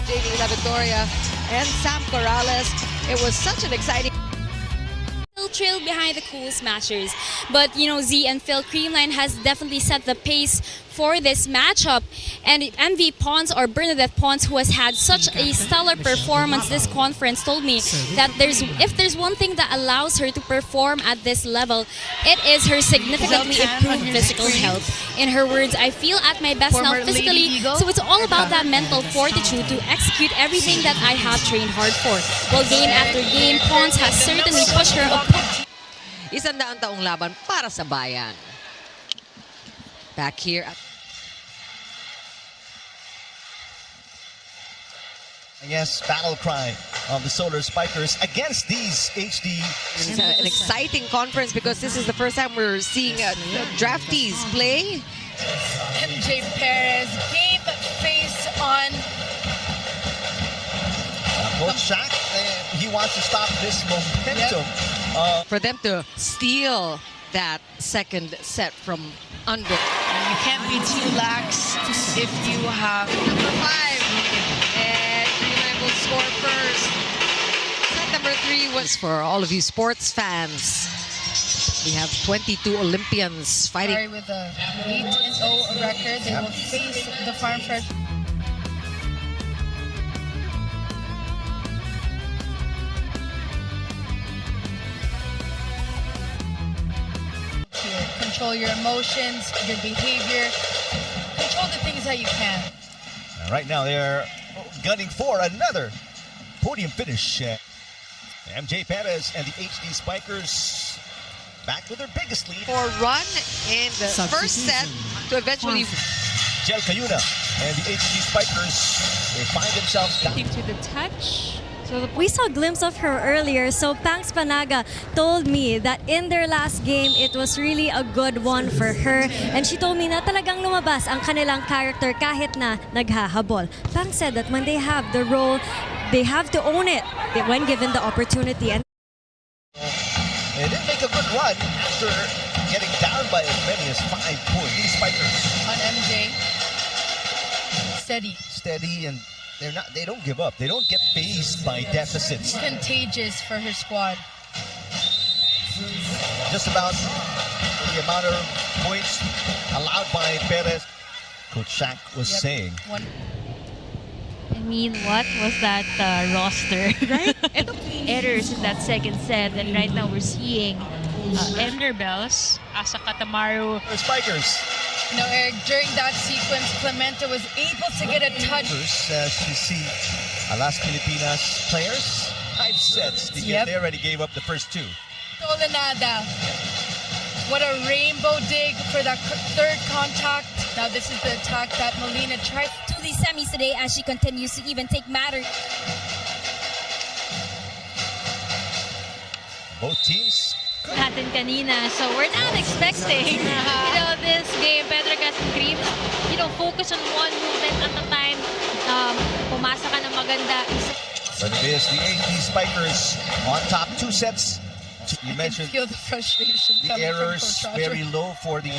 JD La Victoria and Sam Corrales. It was such an exciting trail behind the cool smashers, but you know, Z and Phil, Creamline has definitely set the pace for this matchup, and MV Pons, or Bernadette Pons, who has had such a stellar performance this conference, told me that if there's one thing that allows her to perform at this level, it is her significantly improved physical health. In her words, I feel at my best now physically, so it's all about that mental fortitude to execute everything that I have trained hard for. Well, game after game, Pons has certainly pushed her up. 100 taong laban para sa bayan. Back here at Yes, battle cry of the Solar Spikers against these HD. It's an exciting conference because this is the first time we're seeing draftees play. MJ Perez, game face on. Coach Shaq, he wants to stop this momentum. For them to steal that second set from under. You can't be too lax if you have Number 5. And Creamline will score first. Set number 3 was for all of you sports fans. We have 22 Olympians fighting. with a 8-0 record. They will face the Farm Fresh. Control your emotions, your behavior. Control the things that you can. Right now they're gunning for another podium finish. MJ Perez and the HD Spikers back with their biggest lead. For run in the first set to eventually Jel Cayuna and the HD Spikers, they find themselves down. To the touch. We saw a glimpse of her earlier, so Pangs Panaga told me that in their last game, it was really a good one for her. And she told me na talagang lumabas ang kanilang character kahit na naghahabol. Pang said that when they have the role, they have to own it when given the opportunity. And they did make a good run after getting down by as many as 5 points. These Spikers On MJ. steady, and they don't give up. They don't get phased by deficits. Contagious for her squad. Just about the amount of points allowed by Perez. Coach Shaq was saying. I mean, what was that roster? Right? Errors in that second set, and right now we're seeing Ender Bells, Asa Katamaru. The Spikers. You know, Eric, during that sequence, Clemente was able to get a touch. As you see, Las Pilipinas players, 5 sets. They already gave up the first 2. Tolanada. What a rainbow dig for that third contact. Now this is the attack that Molina tried To the semis today as she continues to even take matters. Both teams. Natin kanina. So we're not expecting, this game, Pedrogas and Cream, focus on one movement at a time. Pumasa ka ng maganda. But it is the HD Spikers on top 2 sets. You mentioned feel the frustration. the errors very low for the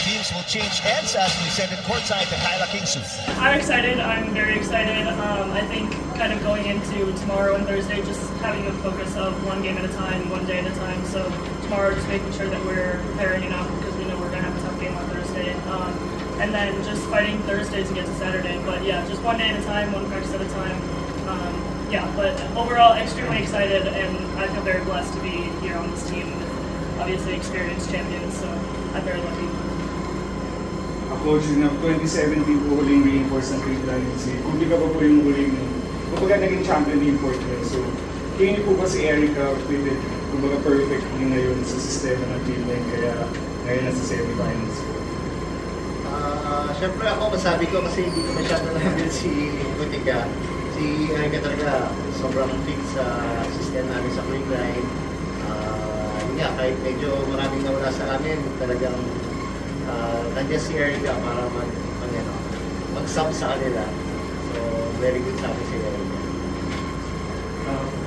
teams will change ends as we send it courtside to Kyla Kingsu. I'm excited. I'm very excited. I think kind of going into tomorrow and Thursday, just having the focus of one game at a time, one day at a time. So tomorrow, just making sure that we're preparing enough because we know we're going to have a tough game on Thursday. And then just fighting Thursday to get to Saturday. But yeah, just one day at a time, one practice at a time. But overall, extremely excited, and I feel very blessed to be here on this team with obviously experienced champions, so I'm very lucky. Coach, 2017 po huling reinforce ng Creamline. Si Publica pa po yung huling, kumbaga naging champion din po ito. So, kayo po ba si Erica with it, kumbaga perfect yung ngayon sa sistema ng Creamline, kaya ngayon nasa semifinals po? Siyempre ako, masabi ko kasi hindi ko masyado namin si Butika. Si Erica talaga sobrang fit sa system namin sa Creamline. Kahit medyo maraming nawala sa amin, talagang nandiyan si Erica para mag-sub sa kanila. So, very good sa akin si Erica.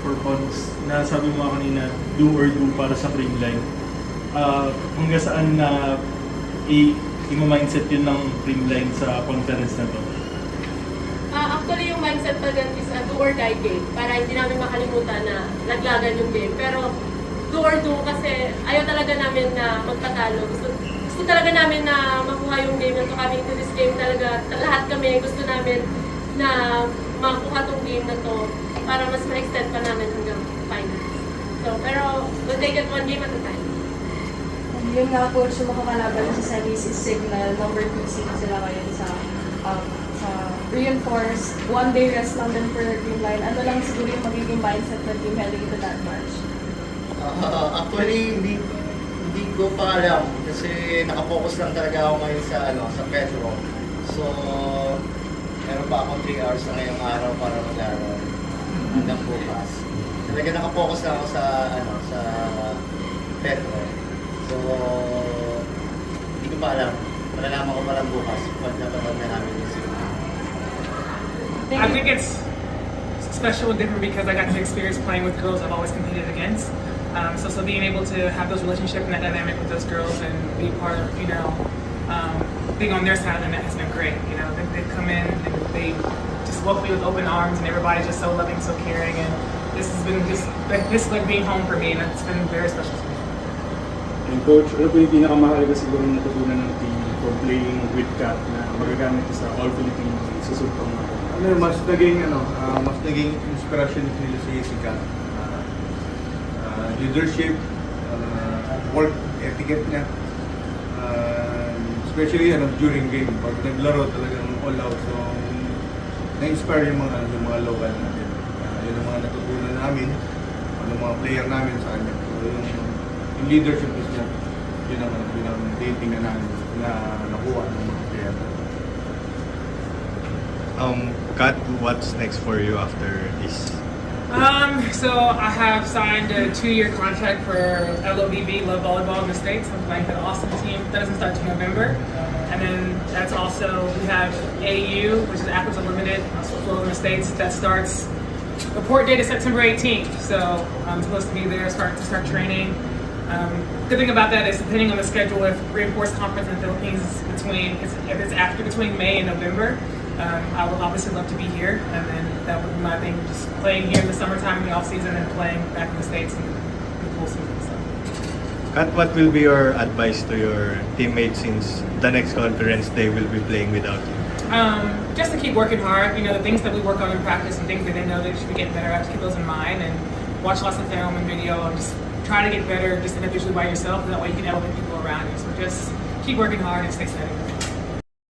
For Pons, nasabi mo kanina, do or do para sa Creamline. Hanggang saan na i-mindset yun ng Creamline sa conference na to? Actually, yung mindset pa din is a do or die game para hindi namin makalimutan na laglagan yung game. Pero do or do kasi ayaw talaga namin na magpatalo. Gusto talaga namin na makuha yung game na to. Coming to this game talaga, lahat kami gusto namin na makuha tong game na to para mas ma-extend pa namin hanggang finals. So, pero we'll take it one game at a time. Yun nga po, so makakalaban sa semis is Cignal, number 2 seed sila ngayon sa reinforced, one-day rest lang din for Creamline. Ano lang siguro yung magiging mindset ng team heading into that match? Actually, hindi ko pa alam kasi nakapokus lang talaga ako ngayon sa Petro. So, meron pa akong 3 hours na ngayong araw para maglaro hanggang bukas. Talaga nakapokus lang ako sa Petro. So, hindi ko pa alam. Malalaman ko pa lang bukas pag natapad na namin yung Cignal. I think it's special and different because I got to experience playing with girls I've always competed against. So being able to have those relationships and that dynamic with those girls and be part of, being on their side of the net has been great. They come in and they just welcome me with open arms and everybody's just so loving, so caring, and this is like being home for me, and it's been very special to me. And Coach, ano po yung pinakamahalaga siguro natutunan ng team for playing with Kat na magagamit sa All-Philippine susunod na? Mas naging inspiration nila si Kat. Leadership, work etiquette niya, especially during game. Pag naglaro talagang all out, so na-inspire yung mga local natin. Yun ang mga natutunan namin, yung mga player namin sa kanya. So yung leadership mismo, yun ang dating na namin na nakuha ng mga player. Kat, what's next for you after this? So I have signed a 2-year contract for LOVB, Love Volleyball in the States. I'm playing for the Austin team. That doesn't start till November. And then that's also, we have AU, which is Athletes Unlimited, also in the States. That starts, report date is September 18th. So I'm supposed to be there, start training. Good thing about that is depending on the schedule, if reinforced conference in the Philippines if it's after between May and November, I would obviously love to be here, and then that would be my thing, just playing here in the summertime in the off season and playing back in the States in the full season. So. Kat, what will be your advice to your teammates since the next conference they will be playing without you? Just to keep working hard. The things that we work on in practice and things that they know they should be getting better at, to keep those in mind and watch lots of film and video and just try to get better just individually by yourself, and that way you can elevate people around you. So just keep working hard and stay steady.